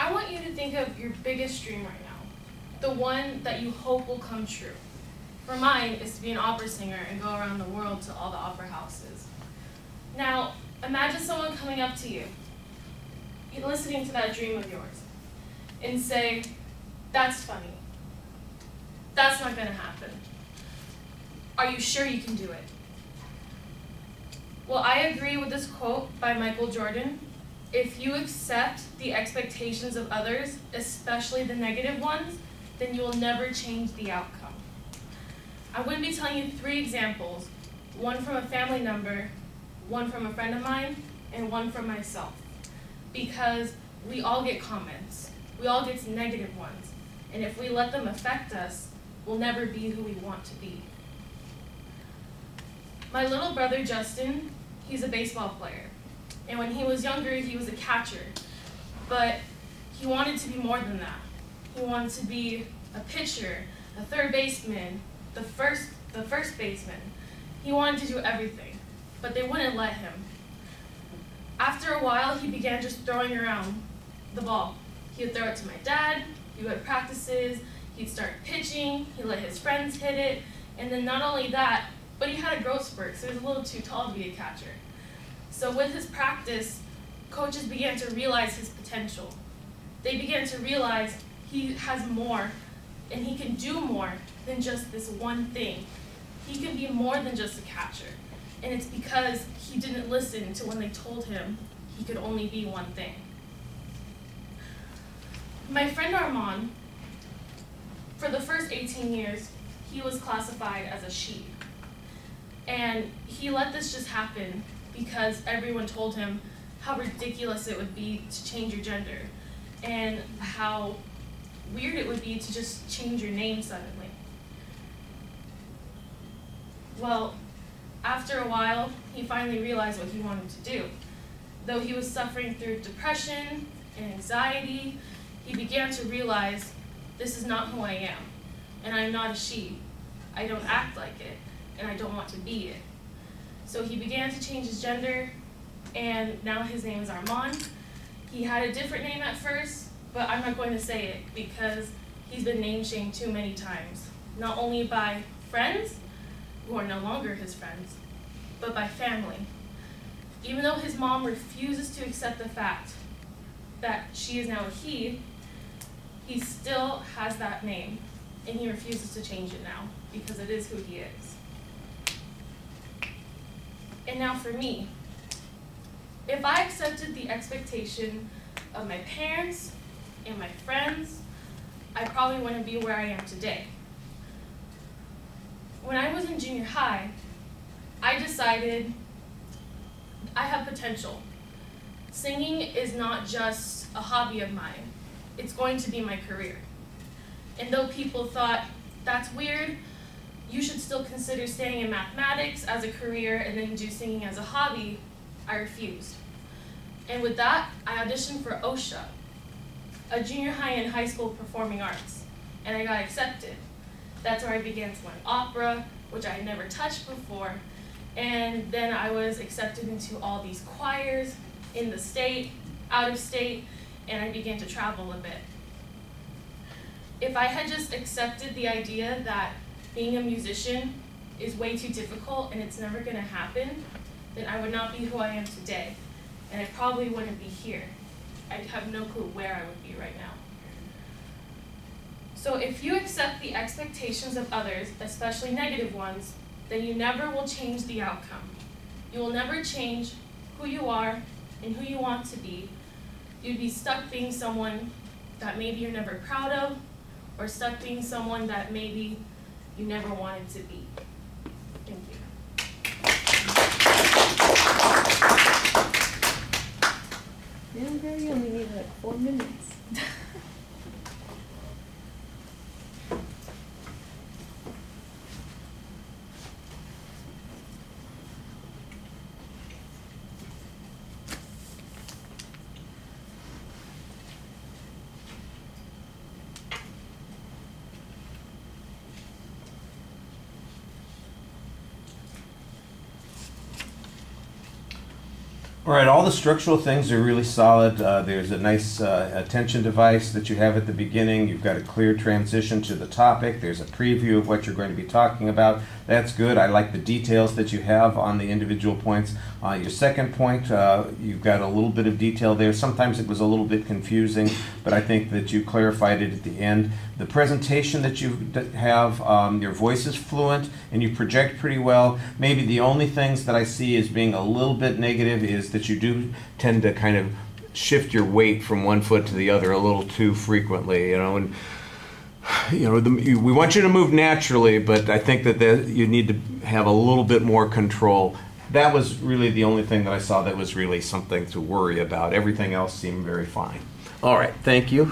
I want you to think of your biggest dream right now, the one that you hope will come true. For mine is to be an opera singer and go around the world to all the opera houses. Now, imagine someone coming up to you, listening to that dream of yours, and say, "That's funny. That's not going to happen. Are you sure you can do it?" Well, I agree with this quote by Michael Jordan. If you accept the expectations of others, especially the negative ones, then you will never change the outcome. I'm going to be telling you 3 examples, one from a family member, one from a friend of mine, and one from myself. Because we all get comments. We all get negative ones. And if we let them affect us, we'll never be who we want to be. My little brother, Justin, he's a baseball player. And when he was younger, he was a catcher. But he wanted to be more than that. He wanted to be a pitcher, a third baseman, the first baseman. He wanted to do everything, but they wouldn't let him. After a while, he began just throwing around the ball. He would throw it to my dad, he would have practices, he'd start pitching, he'd let his friends hit it, and then not only that, but he had a growth spurt, so he was a little too tall to be a catcher. So with his practice, coaches began to realize his potential. They began to realize he has more, and he can do more than just this one thing. He can be more than just a catcher. And it's because he didn't listen to when they told him he could only be one thing. My friend Armand, for the first 18 years, he was classified as a she. And he let this just happen because everyone told him how ridiculous it would be to change your gender and how weird it would be to just change your name suddenly. Well, after a while, he finally realized what he wanted to do. Though he was suffering through depression and anxiety, he began to realize, this is not who I am, and I'm not a she. I don't act like it, and I don't want to be it. So he began to change his gender, and now his name is Armand. He had a different name at first, but I'm not going to say it because he's been name shamed too many times, not only by friends, who are no longer his friends, but by family. Even though his mom refuses to accept the fact that she is now a he still has that name, and he refuses to change it now because it is who he is. And now for me, if I accepted the expectation of my parents and my friends, I probably wouldn't be where I am today. When I was in junior high, I decided I have potential. Singing is not just a hobby of mine. It's going to be my career. And though people thought, that's weird, you should still consider staying in mathematics as a career and then do singing as a hobby, I refused. And with that, I auditioned for OSHA, a junior high and high school performing arts, and I got accepted. That's where I began to learn opera, which I had never touched before, and then I was accepted into all these choirs in the state, out of state, and I began to travel a bit. If I had just accepted the idea that being a musician is way too difficult and it's never going to happen, then I would not be who I am today, and I probably wouldn't be here. I'd have no clue where I would be right now. So if you accept the expectations of others, especially negative ones, then you never will change the outcome. You will never change who you are and who you want to be. You'd be stuck being someone that maybe you're never proud of, or stuck being someone that maybe you never wanted to be. Thank you. Yeah, girl, you only need like 4 minutes. All right, all the structural things are really solid. There's a nice attention device that you have at the beginning. You've got a clear transition to the topic. There's a preview of what you're going to be talking about. That's good. I like the details that you have on the individual points. Your second point, you've got a little bit of detail there. Sometimes it was a little bit confusing, but I think that you clarified it at the end. The presentation that you have, your voice is fluent and you project pretty well. Maybe the only things that I see as being a little bit negative is that you do tend to kind of shift your weight from one foot to the other a little too frequently, you know, and we want you to move naturally, but I think that you need to have a little bit more control. That was really the only thing that I saw that was really something to worry about. Everything else seemed very fine. All right, thank you.